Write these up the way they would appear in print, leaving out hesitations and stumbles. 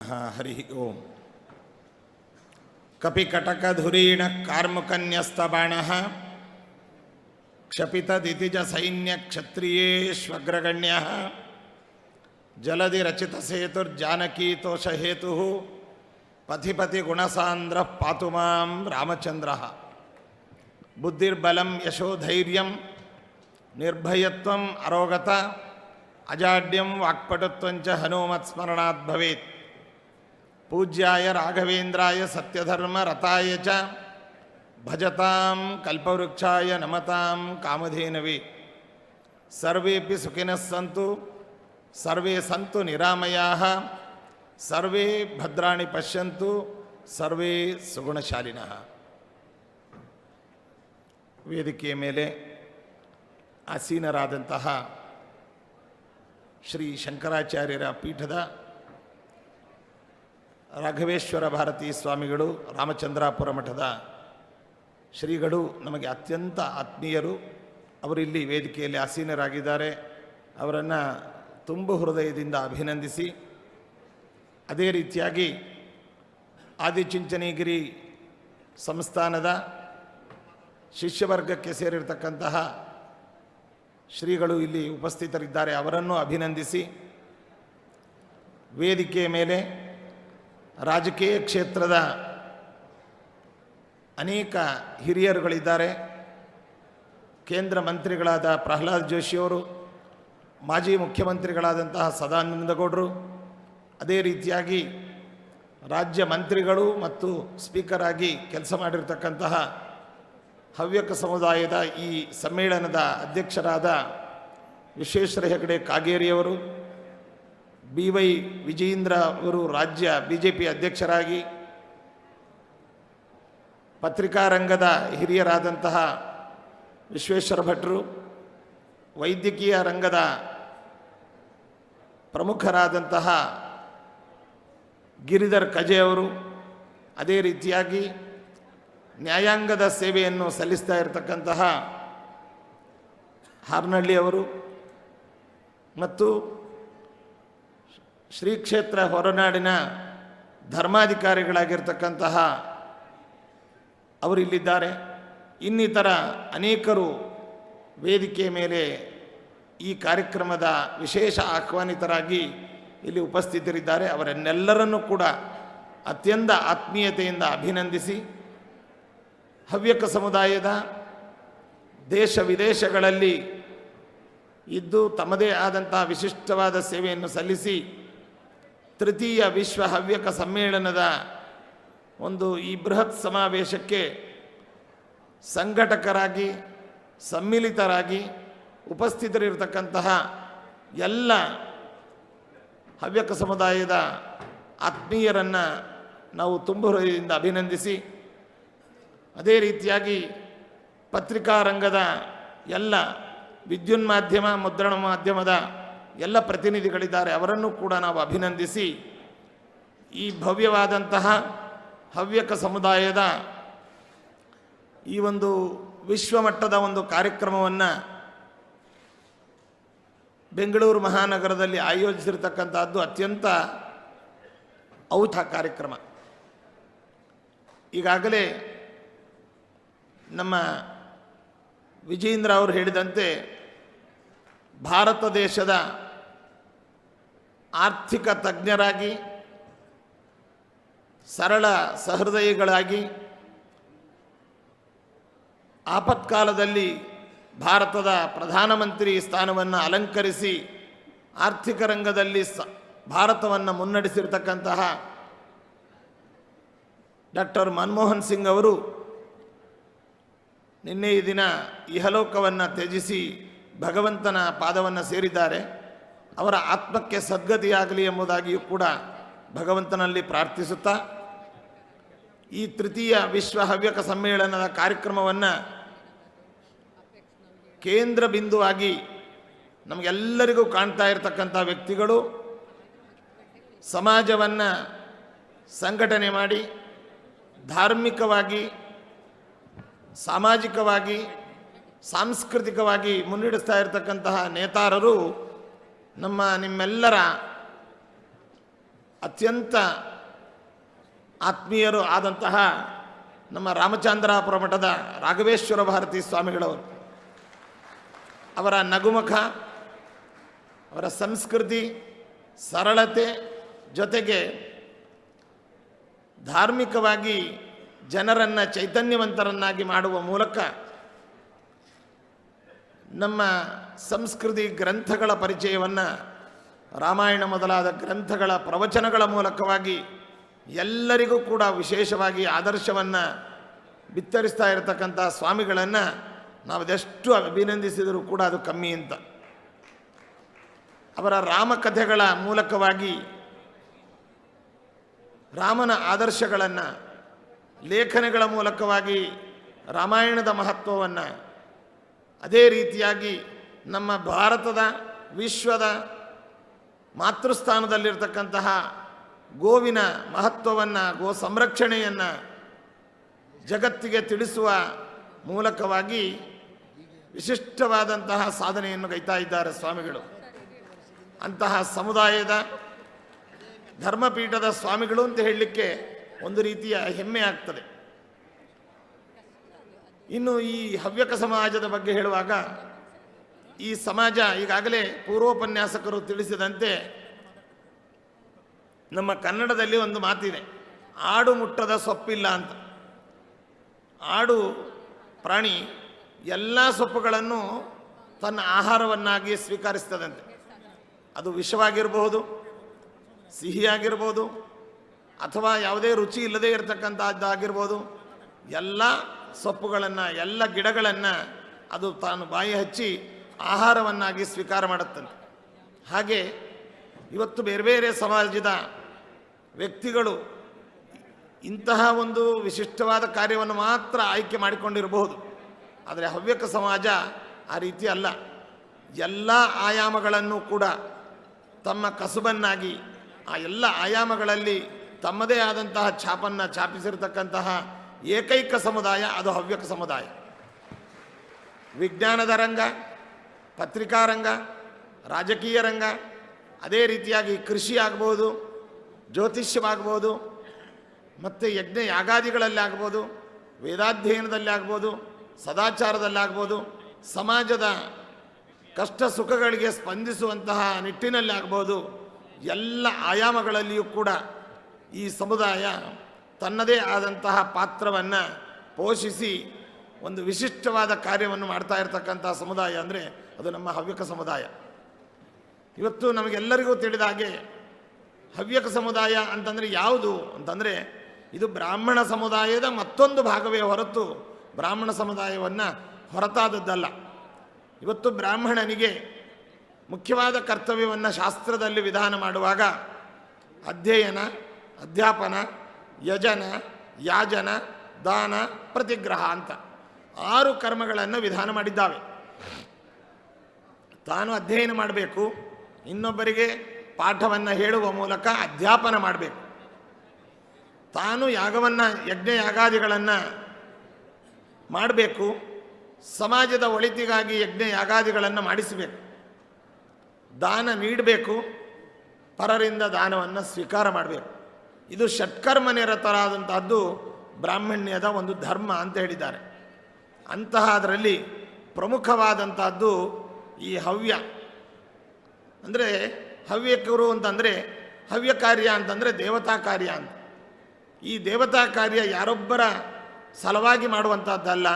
ನಮಃ. ಹರಿ ಓಂ. ಕಪಿಕಟಕಧುರೀಣ ಕಾರ್ಮುಕನ್ಯಸ್ತಬಾಣಃ ಕ್ಷಪಿತದಿತಿಜ ಸೈನ್ಯ ಕ್ಷತ್ರಿಯೇಷ್ವಗ್ರಗಣ್ಯಃ ಜಲಧಿ ರಚಿತ ಸೇತುರ್ಜಾನಕೀತೋಷಹೇತು ಪಥಿಪತಿ ಗುಣಸಾಂದ್ರ ಪಾತು ಮಾಂ ರಾಮಚಂದ್ರ. ಬುದ್ಧಿರ್ಬಲಂ ಯಶೋಧೈರ್ಯಂ ನಿರ್ಭಯತ್ವಂ ಅರೋಗತ ಅಜಾಡ್ಯಂ ವಾಕ್ಪಟುತ್ವಂಚ ಹನುಮತ್ಸ್ಮರಣಾತ್ ಭವೇತ್. ಪೂಜ್ಯಾಯ ರಾಘವೇಂದ್ರಾಯ ಸತ್ಯಧರ್ಮ ರತಾಯ ಚ ಭಜತಾಂ ಕಲ್ಪವೃಕ್ಷಾಯ ನಮತಾಂ ಕಾಮಧೇನವೇ. ಸರ್ವೇಪಿ ಸುಖಿನಃ ಸಂತು ಸರ್ವೇ ಸಂತು ನಿರಾಮಯಾಃ ಸರ್ವೇ ಭದ್ರಾಣಿ ಪಶ್ಯಂತು ಸರ್ವೇ ಸುಗುಣಶಾಲಿನಃ. ವೇದಿಕೆಯ ಮೇಲೆ ಆಸೀನರಾದಂತಹ ಶ್ರೀ ಶಂಕರಾಚಾರ್ಯರ ಪೀಠದ ರಾಘವೇಶ್ವರ ಭಾರತೀ ಸ್ವಾಮಿಗಳು, ರಾಮಚಂದ್ರಾಪುರ ಮಠದ ಶ್ರೀಗಳು ನಮಗೆ ಅತ್ಯಂತ ಆತ್ಮೀಯರು. ಅವರಿಲ್ಲಿ ವೇದಿಕೆಯಲ್ಲಿ ಆಸೀನರಾಗಿದ್ದಾರೆ. ಅವರನ್ನು ತುಂಬ ಹೃದಯದಿಂದ ಅಭಿನಂದಿಸಿ, ಅದೇ ರೀತಿಯಾಗಿ ಆದಿಚುಂಚನಗಿರಿ ಸಂಸ್ಥಾನದ ಶಿಷ್ಯವರ್ಗಕ್ಕೆ ಸೇರಿರ್ತಕ್ಕಂತಹ ಶ್ರೀಗಳು ಇಲ್ಲಿ ಉಪಸ್ಥಿತರಿದ್ದಾರೆ. ಅವರನ್ನು ಅಭಿನಂದಿಸಿ, ವೇದಿಕೆಯ ಮೇಲೆ ರಾಜಕೀಯ ಕ್ಷೇತ್ರದ ಅನೇಕ ಹಿರಿಯರುಗಳಿದ್ದಾರೆ. ಕೇಂದ್ರ ಮಂತ್ರಿಗಳಾದ ಪ್ರಹ್ಲಾದ್ ಜೋಶಿಯವರು, ಮಾಜಿ ಮುಖ್ಯಮಂತ್ರಿಗಳಾದಂತಹ ಸದಾನಂದ ಗೌಡರು, ಅದೇ ರೀತಿಯಾಗಿ ರಾಜ್ಯ ಮಂತ್ರಿಗಳು ಮತ್ತು ಸ್ಪೀಕರ್ ಆಗಿ ಕೆಲಸ ಮಾಡಿರ್ತಕ್ಕಂತಹ ಹವ್ಯಕ ಸಮುದಾಯದ ಈ ಸಮ್ಮೇಳನದ ಅಧ್ಯಕ್ಷರಾದ ವಿಶ್ವೇಶ್ವರ ಹೆಗಡೆ ಕಾಗೇರಿಯವರು, BY ವಿಜಯೇಂದ್ರ ಅವರು ರಾಜ್ಯ BJP ಅಧ್ಯಕ್ಷರಾಗಿ, ಪತ್ರಿಕಾರಂಗದ ಹಿರಿಯರಾದಂತಹ ವಿಶ್ವೇಶ್ವರ ಭಟ್ರು, ವೈದ್ಯಕೀಯ ರಂಗದ ಪ್ರಮುಖರಾದಂತಹ ಗಿರಿಧರ್ ಕಜೆ ಅವರು, ಅದೇ ರೀತಿಯಾಗಿ ನ್ಯಾಯಾಂಗದ ಸೇವೆಯನ್ನು ಸಲ್ಲಿಸ್ತಾ ಇರತಕ್ಕಂತಹ ಹಾರ್ನಳ್ಳಿ ಅವರು ಮತ್ತು ಶ್ರೀ ಕ್ಷೇತ್ರ ಹೊರನಾಡಿನ ಧರ್ಮಾಧಿಕಾರಿಗಳಾಗಿರ್ತಕ್ಕಂತಹ ಅವರಿಲ್ಲಿದ್ದಾರೆ. ಇನ್ನಿತರ ಅನೇಕರು ವೇದಿಕೆಯ ಮೇಲೆ ಈ ಕಾರ್ಯಕ್ರಮದ ವಿಶೇಷ ಆಹ್ವಾನಿತರಾಗಿ ಇಲ್ಲಿ ಉಪಸ್ಥಿತರಿದ್ದಾರೆ. ಅವರನ್ನೆಲ್ಲರನ್ನೂ ಕೂಡ ಅತ್ಯಂತ ಆತ್ಮೀಯತೆಯಿಂದ ಅಭಿನಂದಿಸಿ, ಹವ್ಯಕ ಸಮುದಾಯದ ದೇಶ ವಿದೇಶಗಳಲ್ಲಿ ಇದ್ದು ತಮ್ಮದೇ ಆದಂತಹ ವಿಶಿಷ್ಟವಾದ ಸೇವೆಯನ್ನು ಸಲ್ಲಿಸಿ ತೃತೀಯ ವಿಶ್ವ ಹವ್ಯಕ ಸಮ್ಮೇಳನದ ಈ ಬೃಹತ್ ಸಮಾವೇಶಕ್ಕೆ ಸಂಘಟಕರಾಗಿ ಸಮ್ಮಿಲಿತರಾಗಿ ಉಪಸ್ಥಿತರಿರತಕ್ಕಂತಹ ಎಲ್ಲ ಹವ್ಯಕ ಸಮುದಾಯದ ಆತ್ಮೀಯರನ್ನು ನಾವು ತುಂಬ ಹೃದಯದಿಂದ ಅಭಿನಂದಿಸಿ, ಅದೇ ರೀತಿಯಾಗಿ ಪತ್ರಿಕಾರಂಗದ ಎಲ್ಲ ವಿದ್ಯುನ್ಮಾಧ್ಯಮ ಮುದ್ರಣ ಮಾಧ್ಯಮದ ಎಲ್ಲ ಪ್ರತಿನಿಧಿಗಳಿದ್ದಾರೆ. ಅವರನ್ನು ಕೂಡ ನಾವು ಅಭಿನಂದಿಸಿ, ಈ ಭವ್ಯವಾದಂತಹ ಹವ್ಯಕ ಸಮುದಾಯದ ಈ ವಿಶ್ವಮಟ್ಟದ ಕಾರ್ಯಕ್ರಮವನ್ನು ಬೆಂಗಳೂರು ಮಹಾನಗರದಲ್ಲಿ ಆಯೋಜಿಸಿರ್ತಕ್ಕಂಥದ್ದು ಅತ್ಯಂತ ಔಷಧ ಕಾರ್ಯಕ್ರಮ. ಈಗಾಗಲೇ ನಮ್ಮ ವಿಜಯೇಂದ್ರ ಅವರು ಹೇಳಿದಂತೆ ಭಾರತ ದೇಶದ ಆರ್ಥಿಕ ತಜ್ಞರಾಗಿ, ಸರಳ ಸಹೃದಯಿಗಳಾಗಿ, ಆಪತ್ಕಾಲದಲ್ಲಿ ಭಾರತದ ಪ್ರಧಾನಮಂತ್ರಿ ಸ್ಥಾನವನ್ನು ಅಲಂಕರಿಸಿ ಆರ್ಥಿಕ ರಂಗದಲ್ಲಿ ಭಾರತವನ್ನು ಮುನ್ನಡೆಸಿರ್ತಕ್ಕಂತಹ ಡಾಕ್ಟರ್ ಮನಮೋಹನ್ ಸಿಂಗ್ ಅವರು ನಿನ್ನೆ ಈ ದಿನ ಇಹಲೋಕವನ್ನು ತ್ಯಜಿಸಿ ಭಗವಂತನ ಪಾದವನ್ನು ಸೇರಿದ್ದಾರೆ. ಅವರ ಆತ್ಮಕ್ಕೆ ಸದ್ಗತಿಯಾಗಲಿ ಎಂಬುದಾಗಿಯೂ ಕೂಡ ಭಗವಂತನಲ್ಲಿ ಪ್ರಾರ್ಥಿಸುತ್ತಾ, ಈ ತೃತೀಯ ವಿಶ್ವ ಹವ್ಯಕ ಸಮ್ಮೇಳನದ ಕಾರ್ಯಕ್ರಮವನ್ನು ಕೇಂದ್ರ ಬಿಂದುವಾಗಿ ನಮಗೆಲ್ಲರಿಗೂ ಕಾಣ್ತಾ ಇರತಕ್ಕಂಥ ವ್ಯಕ್ತಿಗಳು ಸಮಾಜವನ್ನು ಸಂಘಟನೆ ಮಾಡಿ ಧಾರ್ಮಿಕವಾಗಿ, ಸಾಮಾಜಿಕವಾಗಿ, ಸಾಂಸ್ಕೃತಿಕವಾಗಿ ಮುನ್ನಡೆಸ್ತಾ ಇರತಕ್ಕಂತಹ ನೇತಾರರು ನಿಮ್ಮೆಲ್ಲರ ಅತ್ಯಂತ ಆತ್ಮೀಯರು ಆದಂತಹ ನಮ್ಮ ರಾಮಚಂದ್ರಾಪುರ ಮಠದ ರಾಘವೇಶ್ವರ ಭಾರತಿ ಸ್ವಾಮಿಗಳವರು, ಅವರ ನಗುಮುಖ, ಅವರ ಸಂಸ್ಕೃತಿ, ಸರಳತೆ ಜೊತೆಗೆ ಧಾರ್ಮಿಕವಾಗಿ ಜನರನ್ನು ಚೈತನ್ಯವಂತರನ್ನಾಗಿ ಮಾಡುವ ಮೂಲಕ ನಮ್ಮ ಸಂಸ್ಕೃತಿ ಗ್ರಂಥಗಳ ಪರಿಚಯವನ್ನು ರಾಮಾಯಣ ಮೊದಲಾದ ಗ್ರಂಥಗಳ ಪ್ರವಚನಗಳ ಮೂಲಕವಾಗಿ ಎಲ್ಲರಿಗೂ ಕೂಡ ವಿಶೇಷವಾಗಿ ಆದರ್ಶವನ್ನು ಬಿತ್ತರಿಸ್ತಾ ಇರತಕ್ಕಂಥ ಸ್ವಾಮಿಗಳನ್ನು ನಾವು ಅದೆಷ್ಟು ಅಭಿನಂದಿಸಿದರೂ ಕೂಡ ಅದು ಕಮ್ಮಿ ಅಂತ. ಅವರ ರಾಮಕಥೆಗಳ ಮೂಲಕವಾಗಿ ರಾಮನ ಆದರ್ಶಗಳನ್ನು, ಲೇಖನಗಳ ಮೂಲಕವಾಗಿ ರಾಮಾಯಣದ ಮಹತ್ವವನ್ನು, ಅದೇ ರೀತಿಯಾಗಿ ನಮ್ಮ ಭಾರತದ ವಿಶ್ವದ ಮಾತೃಸ್ಥಾನದಲ್ಲಿರ್ತಕ್ಕಂತಹ ಗೋವಿನ ಮಹತ್ವವನ್ನು, ಗೋ ಸಂರಕ್ಷಣೆಯನ್ನು ಜಗತ್ತಿಗೆ ತಿಳಿಸುವ ಮೂಲಕವಾಗಿ ವಿಶಿಷ್ಟವಾದಂತಹ ಸಾಧನೆಯನ್ನು ಗೈತಾ ಇದ್ದಾರೆ ಸ್ವಾಮಿಗಳು. ಅಂತಹ ಸಮುದಾಯದ ಧರ್ಮಪೀಠದ ಸ್ವಾಮಿಗಳು ಅಂತ ಹೇಳಲಿಕ್ಕೆ ಒಂದು ರೀತಿಯ ಹೆಮ್ಮೆ ಆಗ್ತದೆ. ಇನ್ನು ಈ ಹವ್ಯಕ ಸಮಾಜದ ಬಗ್ಗೆ ಹೇಳುವಾಗ, ಈ ಸಮಾಜ ಈಗಾಗಲೇ ಪೂರ್ವೋಪನ್ಯಾಸಕರು ತಿಳಿಸಿದಂತೆ ನಮ್ಮ ಕನ್ನಡದಲ್ಲಿ ಒಂದು ಮಾತಿದೆ, ಆಡು ಮುಟ್ಟದ ಸೊಪ್ಪಿಲ್ಲ ಅಂತ. ಆಡು ಪ್ರಾಣಿ ಎಲ್ಲ ಸೊಪ್ಪುಗಳನ್ನು ತನ್ನ ಆಹಾರವನ್ನಾಗಿ ಸ್ವೀಕರಿಸ್ತದಂತೆ. ಅದು ವಿಷವಾಗಿರಬಹುದು, ಸಿಹಿಯಾಗಿರ್ಬೋದು, ಅಥವಾ ಯಾವುದೇ ರುಚಿ ಇಲ್ಲದೇ ಇರತಕ್ಕಂಥದ್ದಾಗಿರ್ಬೋದು. ಎಲ್ಲ ಸೊಪ್ಪುಗಳನ್ನು, ಎಲ್ಲ ಗಿಡಗಳನ್ನು ಅದು ತಾನು ಬಾಯಿ ಹಚ್ಚಿ ಆಹಾರವನ್ನಾಗಿ ಸ್ವೀಕಾರ ಮಾಡುತ್ತಂತೆ. ಹಾಗೆ ಇವತ್ತು ಬೇರೆ ಬೇರೆ ಸಮಾಜದ ವ್ಯಕ್ತಿಗಳು ಇಂತಹ ಒಂದು ವಿಶಿಷ್ಟವಾದ ಕಾರ್ಯವನ್ನು ಮಾತ್ರ ಆಯ್ಕೆ ಮಾಡಿಕೊಂಡಿರಬಹುದು. ಆದರೆ ಹವ್ಯಕ ಸಮಾಜ ಆ ರೀತಿ ಅಲ್ಲ. ಎಲ್ಲ ಆಯಾಮಗಳನ್ನು ಕೂಡ ತಮ್ಮ ಕಸುಬನ್ನಾಗಿ, ಆ ಎಲ್ಲ ಆಯಾಮಗಳಲ್ಲಿ ತಮ್ಮದೇ ಆದಂತಹ ಛಾಪನ್ನು ಛಾಪಿಸಿರತಕ್ಕಂತಹ ಏಕೈಕ ಸಮುದಾಯ ಅದು ಹವ್ಯಕ ಸಮುದಾಯ. ವಿಜ್ಞಾನದ ರಂಗ, ಪತ್ರಿಕಾ ರಂಗ, ರಾಜಕೀಯ ರಂಗ, ಅದೇ ರೀತಿಯಾಗಿ ಕೃಷಿ ಆಗ್ಬೋದು, ಜ್ಯೋತಿಷ್ಯವಾಗ್ಬೋದು, ಮತ್ತು ಯಜ್ಞ ಯಾಗಾದಿಗಳಲ್ಲಿ ಆಗ್ಬೋದು, ವೇದಾಧ್ಯಯನದಲ್ಲಿ ಆಗ್ಬೋದು, ಸದಾಚಾರದಲ್ಲಾಗ್ಬೋದು, ಸಮಾಜದ ಕಷ್ಟ ಸುಖಗಳಿಗೆ ಸ್ಪಂದಿಸುವಂತಹ ನಿಟ್ಟಿನಲ್ಲಿ ಆಗ್ಬೋದು. ಎಲ್ಲ ಆಯಾಮಗಳಲ್ಲಿಯೂ ಕೂಡ ಈ ಸಮುದಾಯ ತನ್ನದೇ ಆದಂತಹ ಪಾತ್ರವನ್ನು ಪೋಷಿಸಿ ಒಂದು ವಿಶಿಷ್ಟವಾದ ಕಾರ್ಯವನ್ನು ಮಾಡ್ತಾ ಇರತಕ್ಕಂಥ ಸಮುದಾಯ ಅಂದರೆ ಅದು ನಮ್ಮ ಹವ್ಯಕ ಸಮುದಾಯ. ಇವತ್ತು ನಮಗೆಲ್ಲರಿಗೂ ತಿಳಿದ ಹಾಗೆ ಹವ್ಯಕ ಸಮುದಾಯ ಅಂತಂದರೆ ಯಾವುದು ಅಂತಂದರೆ ಇದು ಬ್ರಾಹ್ಮಣ ಸಮುದಾಯದ ಮತ್ತೊಂದು ಭಾಗವೇ ಹೊರತು ಬ್ರಾಹ್ಮಣ ಸಮುದಾಯವನ್ನು ಹೊರತಾದದ್ದಲ್ಲ. ಇವತ್ತು ಬ್ರಾಹ್ಮಣನಿಗೆ ಮುಖ್ಯವಾದ ಕರ್ತವ್ಯವನ್ನು ಶಾಸ್ತ್ರದಲ್ಲಿ ವಿಧಾನ ಮಾಡುವಾಗ ಅಧ್ಯಯನ, ಅಧ್ಯಾಪನ, ಯಜನ, ಯಾಜನ, ದಾನ, ಪ್ರತಿಗ್ರಹ ಅಂತ 6 ಕರ್ಮಗಳನ್ನು ವಿಧಾನ ಮಾಡಿದ್ದಾವೆ. ತಾನು ಅಧ್ಯಯನ ಮಾಡಬೇಕು, ಇನ್ನೊಬ್ಬರಿಗೆ ಪಾಠವನ್ನು ಹೇಳುವ ಮೂಲಕ ಅಧ್ಯಾಪನ ಮಾಡಬೇಕು. ತಾನು ಯಾಗವನ್ನು, ಯಜ್ಞ ಯಾಗಾದಿಗಳನ್ನು ಮಾಡಬೇಕು, ಸಮಾಜದ ಒಳಿತಿಗಾಗಿ ಯಜ್ಞ ಯಾಗಾದಿಗಳನ್ನು ಮಾಡಿಸಬೇಕು. ದಾನ ನೀಡಬೇಕು, ಪರರಿಂದ ದಾನವನ್ನು ಸ್ವೀಕಾರ ಮಾಡಬೇಕು. ಇದು ಷಟ್ಕರ್ಮ ನಿರತರಾದಂತಹದ್ದು ಬ್ರಾಹ್ಮಣ್ಯದ ಒಂದು ಧರ್ಮ ಅಂತ ಹೇಳಿದ್ದಾರೆ. ಅಂತಹ ಅದರಲ್ಲಿ ಪ್ರಮುಖವಾದಂತಹದ್ದು ಈ ಹವ್ಯ. ಅಂದರೆ ಹವ್ಯಕರು ಅಂತಂದರೆ, ಹವ್ಯ ಕಾರ್ಯ ಅಂತಂದರೆ ದೇವತಾ ಕಾರ್ಯ ಅಂತ. ಈ ದೇವತಾ ಕಾರ್ಯ ಯಾರೊಬ್ಬರ ಸಲುವಾಗಿ ಮಾಡುವಂಥದ್ದಲ್ಲ,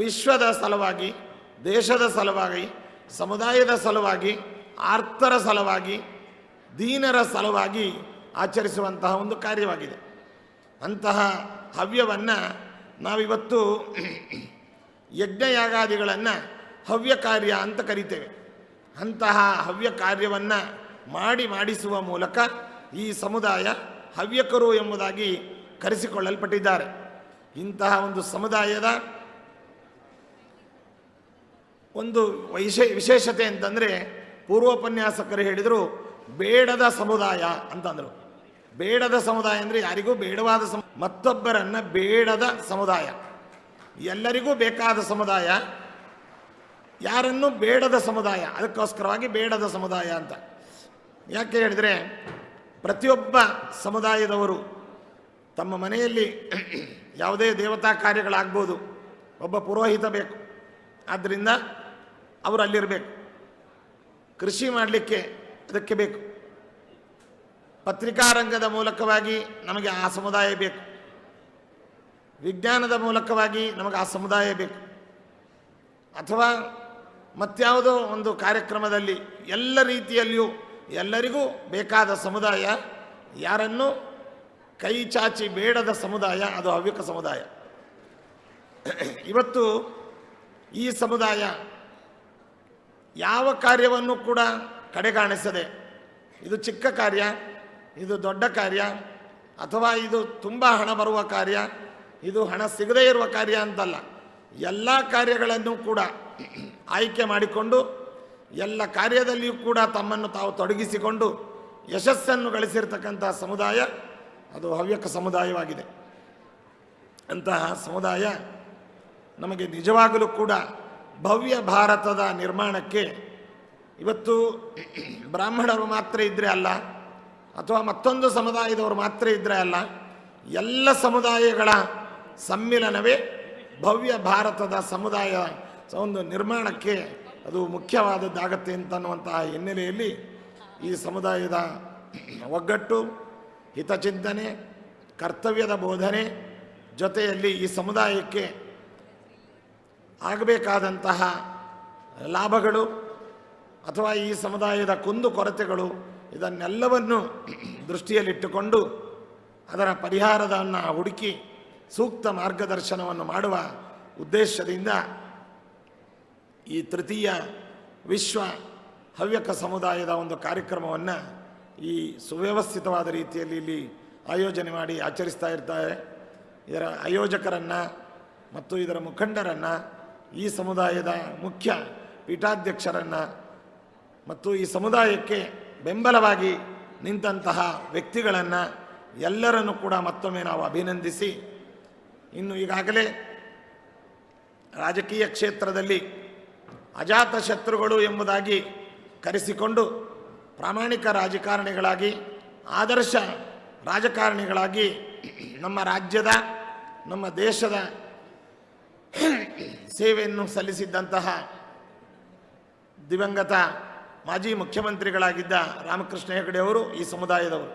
ವಿಶ್ವದ ಸಲುವಾಗಿ, ದೇಶದ ಸಲುವಾಗಿ, ಸಮುದಾಯದ ಸಲುವಾಗಿ, ಆರ್ತರ ಸಲುವಾಗಿ, ದೀನರ ಸಲುವಾಗಿ ಆಚರಿಸುವಂತಹ ಒಂದು ಕಾರ್ಯವಾಗಿದೆ. ಅಂತಹ ಹವ್ಯವನ್ನು ನಾವಿವತ್ತು ಯಜ್ಞಯಾಗಾದಿಗಳನ್ನು ಹವ್ಯ ಕಾರ್ಯ ಅಂತ ಕರಿತೇವೆ. ಅಂತಹ ಹವ್ಯ ಕಾರ್ಯವನ್ನು ಮಾಡಿಸುವ ಮೂಲಕ ಈ ಸಮುದಾಯ ಹವ್ಯಕರು ಎಂಬುದಾಗಿ ಕರೆಸಿಕೊಳ್ಳಲ್ಪಟ್ಟಿದ್ದಾರೆ. ಇಂತಹ ಒಂದು ಸಮುದಾಯದ ಒಂದು ವಿಶೇಷತೆ ಅಂತಂದರೆ, ಪೂರ್ವೋಪನ್ಯಾಸಕರು ಹೇಳಿದರು ಬೇಡದ ಸಮುದಾಯ ಅಂತಂದರು. ಬೇಡದ ಸಮುದಾಯ ಅಂದರೆ ಯಾರಿಗೂ ಬೇಡವಾದ ಮತ್ತೊಬ್ಬರನ್ನು ಬೇಡದ ಸಮುದಾಯ, ಎಲ್ಲರಿಗೂ ಬೇಕಾದ ಸಮುದಾಯ, ಯಾರನ್ನು ಬೇಡದ ಸಮುದಾಯ. ಅದಕ್ಕೋಸ್ಕರವಾಗಿ ಬೇಡದ ಸಮುದಾಯ ಅಂತ ಯಾಕೆ ಹೇಳಿದರೆ, ಪ್ರತಿಯೊಬ್ಬ ಸಮುದಾಯದವರು ತಮ್ಮ ಮನೆಯಲ್ಲಿ ಯಾವುದೇ ದೇವತಾ ಕಾರ್ಯಗಳಾಗ್ಬೋದು, ಒಬ್ಬ ಪುರೋಹಿತ ಬೇಕು, ಆದ್ದರಿಂದ ಅವರು ಅಲ್ಲಿರಬೇಕು. ಕೃಷಿ ಮಾಡಲಿಕ್ಕೆ ಅದಕ್ಕೆ ಬೇಕು. ಪತ್ರಿಕಾರಂಗದ ಮೂಲಕವಾಗಿ ನಮಗೆ ಆ ಸಮುದಾಯ ಬೇಕು. ವಿಜ್ಞಾನದ ಮೂಲಕವಾಗಿ ನಮಗೆ ಆ ಸಮುದಾಯ ಬೇಕು. ಅಥವಾ ಮತ್ಯಾವುದೋ ಒಂದು ಕಾರ್ಯಕ್ರಮದಲ್ಲಿ ಎಲ್ಲ ರೀತಿಯಲ್ಲಿಯೂ ಎಲ್ಲರಿಗೂ ಬೇಕಾದ ಸಮುದಾಯ, ಯಾರನ್ನು ಕೈ ಚಾಚಿ ಬೇಡದ ಸಮುದಾಯ, ಅದು ಹವ್ಯಕ ಸಮುದಾಯ. ಇವತ್ತು ಈ ಸಮುದಾಯ ಯಾವ ಕಾರ್ಯವನ್ನು ಕೂಡ ಕಡೆಗಾಣಿಸದೆ, ಇದು ಚಿಕ್ಕ ಕಾರ್ಯ, ಇದು ದೊಡ್ಡ ಕಾರ್ಯ, ಅಥವಾ ಇದು ತುಂಬ ಹಣ ಬರುವ ಕಾರ್ಯ, ಇದು ಹಣ ಸಿಗದೇ ಇರುವ ಕಾರ್ಯ ಅಂತಲ್ಲ, ಎಲ್ಲ ಕಾರ್ಯಗಳನ್ನು ಕೂಡ ಆಯ್ಕೆ ಮಾಡಿಕೊಂಡು ಎಲ್ಲ ಕಾರ್ಯದಲ್ಲಿಯೂ ಕೂಡ ತಮ್ಮನ್ನು ತಾವು ತೊಡಗಿಸಿಕೊಂಡು ಯಶಸ್ಸನ್ನು ಗಳಿಸಿರ್ತಕ್ಕಂಥ ಸಮುದಾಯ ಅದು ಹವ್ಯಕ ಸಮುದಾಯವಾಗಿದೆ. ಅಂತಹ ಸಮುದಾಯ ನಮಗೆ ನಿಜವಾಗಲೂ ಕೂಡ ಭವ್ಯ ಭಾರತದ ನಿರ್ಮಾಣಕ್ಕೆ ಇವತ್ತು ಬ್ರಾಹ್ಮಣರು ಮಾತ್ರ ಇದ್ದರೆ ಅಲ್ಲ, ಅಥವಾ ಮತ್ತೊಂದು ಸಮುದಾಯದವರು ಮಾತ್ರ ಇದ್ದರೆ ಅಲ್ಲ, ಎಲ್ಲ ಸಮುದಾಯಗಳ ಸಮ್ಮಿಲನವೇ ಭವ್ಯ ಭಾರತದ ಸಮುದಾಯ ಒಂದು ನಿರ್ಮಾಣಕ್ಕೆ ಅದು ಮುಖ್ಯವಾದದ್ದಾಗತ್ತೆ ಅಂತನ್ನುವಂತಹ ಹಿನ್ನೆಲೆಯಲ್ಲಿ ಈ ಸಮುದಾಯದ ಒಗ್ಗಟ್ಟು, ಹಿತಚಿಂತನೆ, ಕರ್ತವ್ಯದ ಬೋಧನೆ ಜೊತೆಯಲ್ಲಿ ಈ ಸಮುದಾಯಕ್ಕೆ ಆಗಬೇಕಾದಂತಹ ಲಾಭಗಳು ಅಥವಾ ಈ ಸಮುದಾಯದ ಕುಂದು ಕೊರತೆಗಳು ಇದನ್ನೆಲ್ಲವನ್ನು ದೃಷ್ಟಿಯಲ್ಲಿಟ್ಟುಕೊಂಡು ಅದರ ಪರಿಹಾರವನ್ನು ಹುಡುಕಿ ಸೂಕ್ತ ಮಾರ್ಗದರ್ಶನವನ್ನು ಮಾಡುವ ಉದ್ದೇಶದಿಂದ ಈ ತೃತೀಯ ವಿಶ್ವ ಹವ್ಯಕ ಸಮುದಾಯದ ಒಂದು ಕಾರ್ಯಕ್ರಮವನ್ನು ಈ ಸುವ್ಯವಸ್ಥಿತವಾದ ರೀತಿಯಲ್ಲಿ ಇಲ್ಲಿ ಆಯೋಜನೆ ಮಾಡಿ ಆಚರಿಸ್ತಾ ಇರ್ತಾರೆ. ಇದರ ಆಯೋಜಕರನ್ನು ಮತ್ತು ಇದರ ಮುಖಂಡರನ್ನು, ಈ ಸಮುದಾಯದ ಮುಖ್ಯ ಪೀಠಾಧ್ಯಕ್ಷರನ್ನು ಮತ್ತು ಈ ಸಮುದಾಯಕ್ಕೆ ಬೆಂಬಲವಾಗಿ ನಿಂತಹ ವ್ಯಕ್ತಿಗಳನ್ನು ಎಲ್ಲರನ್ನು ಕೂಡ ಮತ್ತೊಮ್ಮೆ ನಾವು ಅಭಿನಂದಿಸಿ, ಇನ್ನು ಈಗಾಗಲೇ ರಾಜಕೀಯ ಕ್ಷೇತ್ರದಲ್ಲಿ ಅಜಾತ ಶತ್ರುಗಳು ಎಂಬುದಾಗಿ ಕರೆಸಿಕೊಂಡು ಪ್ರಾಮಾಣಿಕ ರಾಜಕಾರಣಿಗಳಾಗಿ, ಆದರ್ಶ ರಾಜಕಾರಣಿಗಳಾಗಿ ನಮ್ಮ ರಾಜ್ಯದ, ನಮ್ಮ ದೇಶದ ಸೇವೆಯನ್ನು ಸಲ್ಲಿಸಿದ್ದಂತಹ ದಿವಂಗತ ಮಾಜಿ ಮುಖ್ಯಮಂತ್ರಿಗಳಾಗಿದ್ದ ರಾಮಕೃಷ್ಣ ಹೆಗಡೆ ಅವರು ಈ ಸಮುದಾಯದವರು.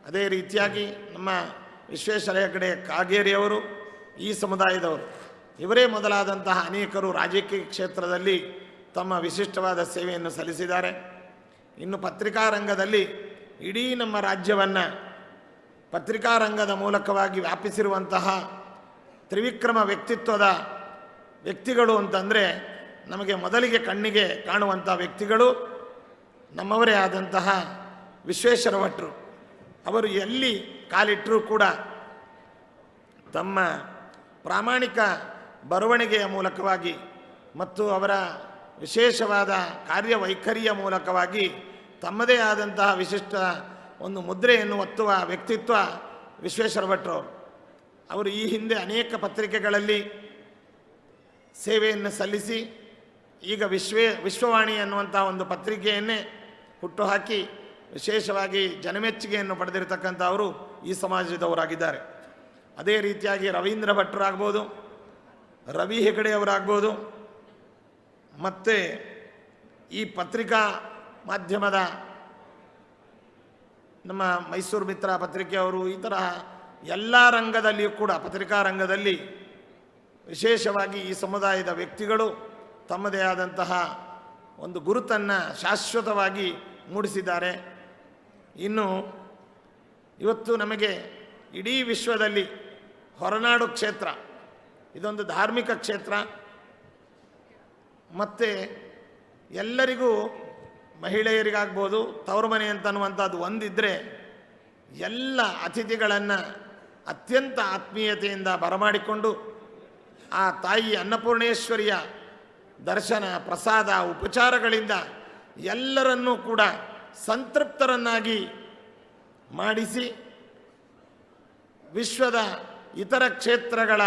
ಅದೇ ರೀತಿಯಾಗಿ ನಮ್ಮ ವಿಶ್ವೇಶ್ವರ ಹೆಗಡೆ ಕಾಗೇರಿಯವರು ಈ ಸಮುದಾಯದವರು. ಇವರೇ ಮೊದಲಾದಂತಹ ಅನೇಕರು ರಾಜಕೀಯ ಕ್ಷೇತ್ರದಲ್ಲಿ ತಮ್ಮ ವಿಶಿಷ್ಟವಾದ ಸೇವೆಯನ್ನು ಸಲ್ಲಿಸಿದ್ದಾರೆ. ಇನ್ನು ಪತ್ರಿಕಾರಂಗದಲ್ಲಿ ಇಡೀ ನಮ್ಮ ರಾಜ್ಯವನ್ನು ಪತ್ರಿಕಾರಂಗದ ಮೂಲಕವಾಗಿ ವ್ಯಾಪಿಸಿರುವಂತಹ ತ್ರಿವಿಕ್ರಮ ವ್ಯಕ್ತಿತ್ವದ ವ್ಯಕ್ತಿಗಳು ಅಂತಂದರೆ ನಮಗೆ ಮೊದಲಿಗೆ ಕಣ್ಣಿಗೆ ಕಾಣುವಂಥ ವ್ಯಕ್ತಿಗಳು ನಮ್ಮವರೇ ಆದಂತಹ ವಿಶ್ವೇಶ್ವರ ಭಟ್ರು. ಅವರು ಎಲ್ಲಿ ಕಾಲಿಟ್ಟರೂ ಕೂಡ ತಮ್ಮ ಪ್ರಾಮಾಣಿಕ ಬರವಣಿಗೆಯ ಮೂಲಕವಾಗಿ ಮತ್ತು ಅವರ ವಿಶೇಷವಾದ ಕಾರ್ಯವೈಖರಿಯ ಮೂಲಕವಾಗಿ ತಮ್ಮದೇ ಆದಂತಹ ವಿಶಿಷ್ಟ ಒಂದು ಮುದ್ರೆಯನ್ನು ಒತ್ತುವ ವ್ಯಕ್ತಿತ್ವ ವಿಶ್ವೇಶ್ವರ ಭಟ್ರು. ಅವರು ಈ ಹಿಂದೆ ಅನೇಕ ಪತ್ರಿಕೆಗಳಲ್ಲಿ ಸೇವೆಯನ್ನು ಸಲ್ಲಿಸಿ ಈಗ ವಿಶ್ವವಾಣಿ ಅನ್ನುವಂಥ ಒಂದು ಪತ್ರಿಕೆಯನ್ನೇ ಹುಟ್ಟುಹಾಕಿ ವಿಶೇಷವಾಗಿ ಜನಮೆಚ್ಚುಗೆಯನ್ನು ಪಡೆದಿರತಕ್ಕಂಥವರು ಈ ಸಮಾಜದವರಾಗಿದ್ದಾರೆ. ಅದೇ ರೀತಿಯಾಗಿ ರವೀಂದ್ರ ಭಟ್ರಾಗ್ಬೋದು, ರವಿ ಹೆಗಡೆಯವರಾಗ್ಬೋದು, ಮತ್ತು ಈ ಪತ್ರಿಕಾ ಮಾಧ್ಯಮದ ನಮ್ಮ ಮೈಸೂರು ಮಿತ್ರ ಪತ್ರಿಕೆಯವರು, ಈ ಥರ ಎಲ್ಲ ರಂಗದಲ್ಲಿಯೂ ಕೂಡ ಪತ್ರಿಕಾ ರಂಗದಲ್ಲಿ ವಿಶೇಷವಾಗಿ ಈ ಸಮುದಾಯದ ವ್ಯಕ್ತಿಗಳು ತಮ್ಮದೇ ಆದಂತಹ ಒಂದು ಗುರುತನ್ನು ಶಾಶ್ವತವಾಗಿ ಮೂಡಿಸಿದ್ದಾರೆ. ಇನ್ನು ಇವತ್ತು ನಮಗೆ ಇಡೀ ವಿಶ್ವದಲ್ಲಿ ಹೊರನಾಡು ಕ್ಷೇತ್ರ ಇದೊಂದು ಧಾರ್ಮಿಕ ಕ್ಷೇತ್ರ, ಮತ್ತು ಎಲ್ಲರಿಗೂ ಮಹಿಳೆಯರಿಗಾಗ್ಬೋದು ತವರು ಮನೆ ಅಂತನ್ನುವಂಥದ್ದು ಒಂದಿದ್ದರೆ ಎಲ್ಲ ಅತಿಥಿಗಳನ್ನು ಅತ್ಯಂತ ಆತ್ಮೀಯತೆಯಿಂದ ಬರಮಾಡಿಕೊಂಡು ಆ ತಾಯಿ ಅನ್ನಪೂರ್ಣೇಶ್ವರಿಯ ದರ್ಶನ, ಪ್ರಸಾದ, ಉಪಚಾರಗಳಿಂದ ಎಲ್ಲರನ್ನೂ ಕೂಡ ಸಂತೃಪ್ತರನ್ನಾಗಿ ಮಾಡಿಸಿ ವಿಶ್ವದ ಇತರ ಕ್ಷೇತ್ರಗಳ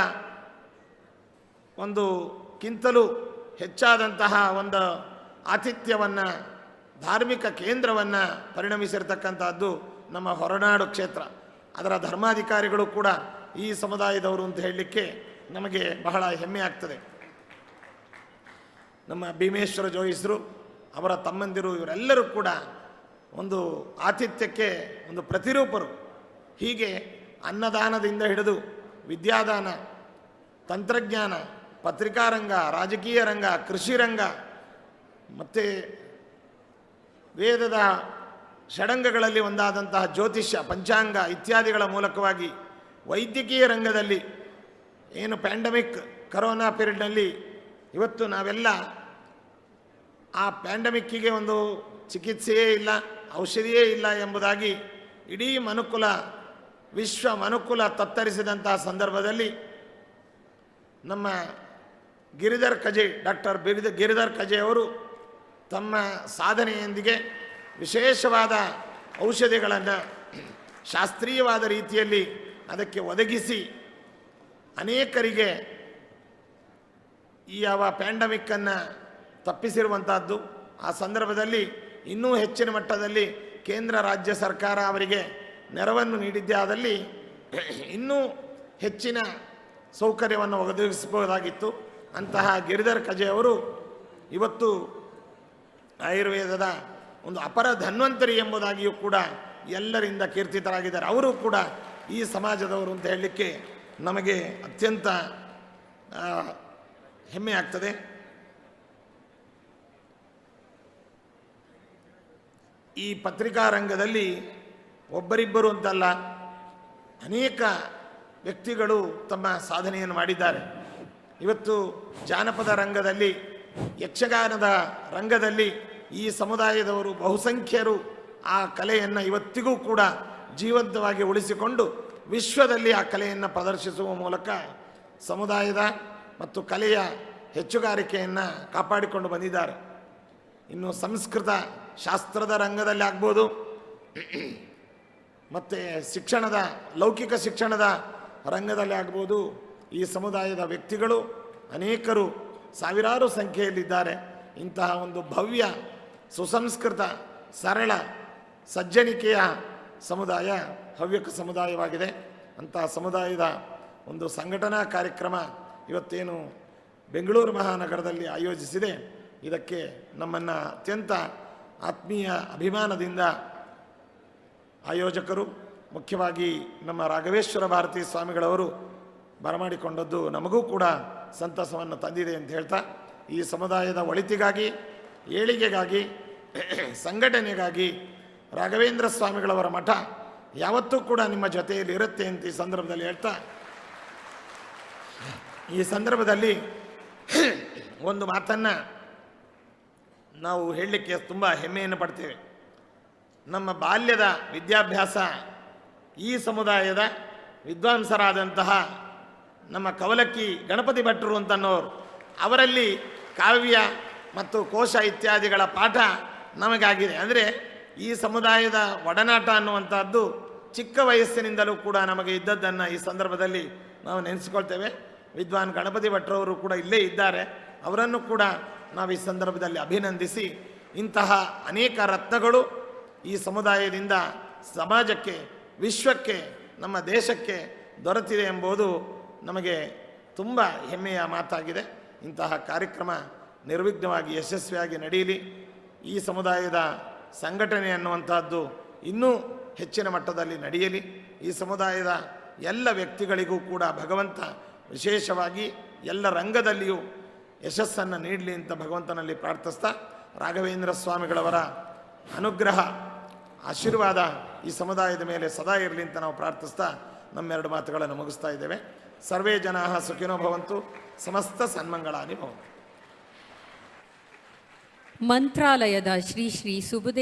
ಒಂದು ಕಿಂತಲೂ ಹೆಚ್ಚಾದಂತಹ ಒಂದು ಆತಿಥ್ಯವನ್ನು ಧಾರ್ಮಿಕ ಕೇಂದ್ರವನ್ನು ಪರಿಣಮಿಸಿರ್ತಕ್ಕಂಥದ್ದು ನಮ್ಮ ಹೊರನಾಡು ಕ್ಷೇತ್ರ. ಅದರ ಧರ್ಮಾಧಿಕಾರಿಗಳು ಕೂಡ ಈ ಸಮುದಾಯದವರು ಅಂತ ಹೇಳಲಿಕ್ಕೆ ನಮಗೆ ಬಹಳ ಹೆಮ್ಮೆ ಆಗ್ತದೆ. ನಮ್ಮ ಭೀಮೇಶ್ವರ ಜೋಯಿಸರು, ಅವರ ತಮ್ಮಂದಿರು, ಇವರೆಲ್ಲರೂ ಕೂಡ ಒಂದು ಆತಿಥ್ಯಕ್ಕೆ ಒಂದು ಪ್ರತಿರೂಪರು. ಹೀಗೆ ಅನ್ನದಾನದಿಂದ ಹಿಡಿದು ವಿದ್ಯಾದಾನ, ತಂತ್ರಜ್ಞಾನ, ಪತ್ರಿಕಾರಂಗ, ರಾಜಕೀಯ ರಂಗ, ಕೃಷಿ ರಂಗ ಮತ್ತು ವೇದದ ಷಡಂಗಗಳಲ್ಲಿ ಒಂದಾದಂತಹ ಜ್ಯೋತಿಷ್ಯ, ಪಂಚಾಂಗ ಇತ್ಯಾದಿಗಳ ಮೂಲಕವಾಗಿ ವೈದ್ಯಕೀಯ ರಂಗದಲ್ಲಿ ಏನು ಪ್ಯಾಂಡಮಿಕ್ ಕರೋನಾ ಪೀರಿಯಡ್ನಲ್ಲಿ ಇವತ್ತು ನಾವೆಲ್ಲ ಆ ಪ್ಯಾಂಡಮಿಕ್ಕಿಗೆ ಒಂದು ಚಿಕಿತ್ಸೆಯೇ ಇಲ್ಲ, ಔಷಧಿಯೇ ಇಲ್ಲ ಎಂಬುದಾಗಿ ಇಡೀ ಮನುಕುಲ, ವಿಶ್ವ ಮನುಕುಲ ತತ್ತರಿಸಿದಂತಹ ಸಂದರ್ಭದಲ್ಲಿ ನಮ್ಮ ಗಿರಿಧರ್ ಕಜೆ, ಡಾಕ್ಟರ್ ಗಿರಿಧರ್ ಕಜೆ ಅವರು ತಮ್ಮ ಸಾಧನೆಯೊಂದಿಗೆ ವಿಶೇಷವಾದ ಔಷಧಿಗಳನ್ನು ಶಾಸ್ತ್ರೀಯವಾದ ರೀತಿಯಲ್ಲಿ ಅದಕ್ಕೆ ಒದಗಿಸಿ ಅನೇಕರಿಗೆ ಈ ಯಾವ ಪ್ಯಾಂಡಮಿಕ್ಕನ್ನು ತಪ್ಪಿಸಿರುವಂಥದ್ದು. ಆ ಸಂದರ್ಭದಲ್ಲಿ ಇನ್ನೂ ಹೆಚ್ಚಿನ ಮಟ್ಟದಲ್ಲಿ ಕೇಂದ್ರ ರಾಜ್ಯ ಸರ್ಕಾರ ಅವರಿಗೆ ನೆರವನ್ನು ನೀಡಿದ್ದೇ ಆದಲ್ಲಿ ಇನ್ನೂ ಹೆಚ್ಚಿನ ಸೌಕರ್ಯವನ್ನು ಒದಗಿಸಬಹುದಾಗಿತ್ತು. ಅಂತಹ ಗಿರಿಧರ್ ಕಜೆ ಅವರು ಇವತ್ತು ಆಯುರ್ವೇದದ ಒಂದು ಅಪರ ಧನ್ವಂತರಿ ಎಂಬುದಾಗಿಯೂ ಕೂಡ ಎಲ್ಲರಿಂದ ಕೀರ್ತಿತರಾಗಿದ್ದಾರೆ. ಅವರು ಕೂಡ ಈ ಸಮಾಜದವರು ಅಂತ ಹೇಳಲಿಕ್ಕೆ ನಮಗೆ ಅತ್ಯಂತ ಹೆಮ್ಮೆ ಆಗ್ತದೆ. ಈ ಪತ್ರಿಕಾ ರಂಗದಲ್ಲಿ ಒಬ್ಬರಿಬ್ಬರು ಅಂತಲ್ಲ, ಅನೇಕ ವ್ಯಕ್ತಿಗಳು ತಮ್ಮ ಸಾಧನೆಯನ್ನು ಮಾಡಿದ್ದಾರೆ. ಇವತ್ತು ಜಾನಪದ ರಂಗದಲ್ಲಿ, ಯಕ್ಷಗಾನದ ರಂಗದಲ್ಲಿ ಈ ಸಮುದಾಯದವರು ಬಹುಸಂಖ್ಯರು ಆ ಕಲೆಯನ್ನು ಇವತ್ತಿಗೂ ಕೂಡ ಜೀವಂತವಾಗಿ ಉಳಿಸಿಕೊಂಡು ವಿಶ್ವದಲ್ಲಿ ಆ ಕಲೆಯನ್ನು ಪ್ರದರ್ಶಿಸುವ ಮೂಲಕ ಸಮುದಾಯದ ಮತ್ತು ಕಲೆಯ ಹೆಚ್ಚುಗಾರಿಕೆಯನ್ನು ಕಾಪಾಡಿಕೊಂಡು ಬಂದಿದ್ದಾರೆ. ಇನ್ನು ಸಂಸ್ಕೃತ ಶಾಸ್ತ್ರದ ರಂಗದಲ್ಲಿ ಆಗ್ಬೋದು, ಮತ್ತು ಶಿಕ್ಷಣದ, ಲೌಕಿಕ ಶಿಕ್ಷಣದ ರಂಗದಲ್ಲಿ ಆಗ್ಬೋದು, ಈ ಸಮುದಾಯದ ವ್ಯಕ್ತಿಗಳು ಅನೇಕರು ಸಾವಿರಾರು ಸಂಖ್ಯೆಯಲ್ಲಿದ್ದಾರೆ. ಇಂತಹ ಒಂದು ಭವ್ಯ, ಸುಸಂಸ್ಕೃತ, ಸರಳ, ಸಜ್ಜನಿಕೆಯ ಸಮುದಾಯ ಹವ್ಯಕ ಸಮುದಾಯವಾಗಿದೆ. ಅಂತಹ ಸಮುದಾಯದ ಒಂದು ಸಂಘಟನಾ ಕಾರ್ಯಕ್ರಮ ಇವತ್ತೇನು ಬೆಂಗಳೂರು ಮಹಾನಗರದಲ್ಲಿ ಆಯೋಜಿಸಿದೆ, ಇದಕ್ಕೆ ನಮ್ಮನ್ನು ಅತ್ಯಂತ ಆತ್ಮೀಯ ಅಭಿಮಾನದಿಂದ ಆಯೋಜಕರು, ಮುಖ್ಯವಾಗಿ ನಮ್ಮ ರಾಘವೇಶ್ವರ ಭಾರತಿ ಸ್ವಾಮಿಗಳವರು ಬರಮಾಡಿಕೊಂಡದ್ದು ನಮಗೂ ಕೂಡ ಸಂತಸವನ್ನು ತಂದಿದೆ ಅಂತ ಹೇಳ್ತಾ, ಈ ಸಮುದಾಯದ ಒಳಿತಿಗಾಗಿ, ಏಳಿಗೆಗಾಗಿ, ಸಂಘಟನೆಗಾಗಿ ರಾಘವೇಂದ್ರ ಸ್ವಾಮಿಗಳವರ ಮಠ ಯಾವತ್ತೂ ಕೂಡ ನಿಮ್ಮ ಜೊತೆಯಲ್ಲಿ ಇರುತ್ತೆ ಅಂತ ಈ ಸಂದರ್ಭದಲ್ಲಿ ಹೇಳ್ತಾ, ಈ ಸಂದರ್ಭದಲ್ಲಿ ಒಂದು ಮಾತನ್ನು ನಾವು ಹೇಳಲಿಕ್ಕೆ ತುಂಬ ಹೆಮ್ಮೆಯನ್ನು ಪಡ್ತೇವೆ. ನಮ್ಮ ಬಾಲ್ಯದ ವಿದ್ಯಾಭ್ಯಾಸ ಈ ಸಮುದಾಯದ ವಿದ್ವಾಂಸರಾದಂತಹ ನಮ್ಮ ಕವಲಕ್ಕಿ ಗಣಪತಿ ಭಟ್ರು ಅಂತನ್ನೋರು, ಅವರಲ್ಲಿ ಕಾವ್ಯ ಮತ್ತು ಕೋಶ ಇತ್ಯಾದಿಗಳ ಪಾಠ ನಮಗಾಗಿದೆ. ಅಂದರೆ ಈ ಸಮುದಾಯದ ಒಡನಾಟ ಅನ್ನುವಂಥದ್ದು ಚಿಕ್ಕ ವಯಸ್ಸಿನಿಂದಲೂ ಕೂಡ ನಮಗೆ ಇದ್ದದ್ದನ್ನು ಈ ಸಂದರ್ಭದಲ್ಲಿ ನಾವು ನೆನೆಸ್ಕೊಳ್ತೇವೆ. ವಿದ್ವಾನ್ ಗಣಪತಿ ಭಟ್ರವರು ಕೂಡ ಇಲ್ಲೇ ಇದ್ದಾರೆ. ಅವರನ್ನು ಕೂಡ ನಾವು ಈ ಸಂದರ್ಭದಲ್ಲಿ ಅಭಿನಂದಿಸಿ, ಇಂತಹ ಅನೇಕ ರತ್ನಗಳು ಈ ಸಮುದಾಯದಿಂದ ಸಮಾಜಕ್ಕೆ, ವಿಶ್ವಕ್ಕೆ, ನಮ್ಮ ದೇಶಕ್ಕೆ ದೊರೆತಿದೆ ಎಂಬುದು ನಮಗೆ ತುಂಬ ಹೆಮ್ಮೆಯ ಮಾತಾಗಿದೆ. ಇಂತಹ ಕಾರ್ಯಕ್ರಮ ನಿರ್ವಿಘ್ನವಾಗಿ ಯಶಸ್ವಿಯಾಗಿ ನಡೆಯಲಿ. ಈ ಸಮುದಾಯದ ಸಂಘಟನೆ ಅನ್ನುವಂಥದ್ದು ಇನ್ನೂ ಹೆಚ್ಚಿನ ಮಟ್ಟದಲ್ಲಿ ನಡೆಯಲಿ. ಈ ಸಮುದಾಯದ ಎಲ್ಲ ವ್ಯಕ್ತಿಗಳಿಗೂ ಕೂಡ ಭಗವಂತ ವಿಶೇಷವಾಗಿ ಎಲ್ಲ ರಂಗದಲ್ಲಿಯೂ ಯಶಸ್ಸನ್ನು ನೀಡಲಿ ಅಂತ ಭಗವಂತನಲ್ಲಿ ಪ್ರಾರ್ಥಿಸ್ತಾ, ರಾಘವೇಂದ್ರ ಸ್ವಾಮಿಗಳವರ ಅನುಗ್ರಹ, ಆಶೀರ್ವಾದ ಈ ಸಮುದಾಯದ ಮೇಲೆ ಸದಾ ಇರಲಿ ಅಂತ ನಾವು ಪ್ರಾರ್ಥಿಸ್ತಾ ನಮ್ಮೆರಡು ಮಾತುಗಳನ್ನು ಮುಗಿಸ್ತಾ ಇದ್ದೇವೆ. ಸರ್ವೇ ಜನಾಃ ಸುಖಿನೋ ಭವಂತು, ಸಮಸ್ತ ಸನ್ಮಂಗಳಾನಿ ಭವಂತು. ಮಂತ್ರಾಲಯದ ಶ್ರೀ ಶ್ರೀ ಸುಬುಧೇ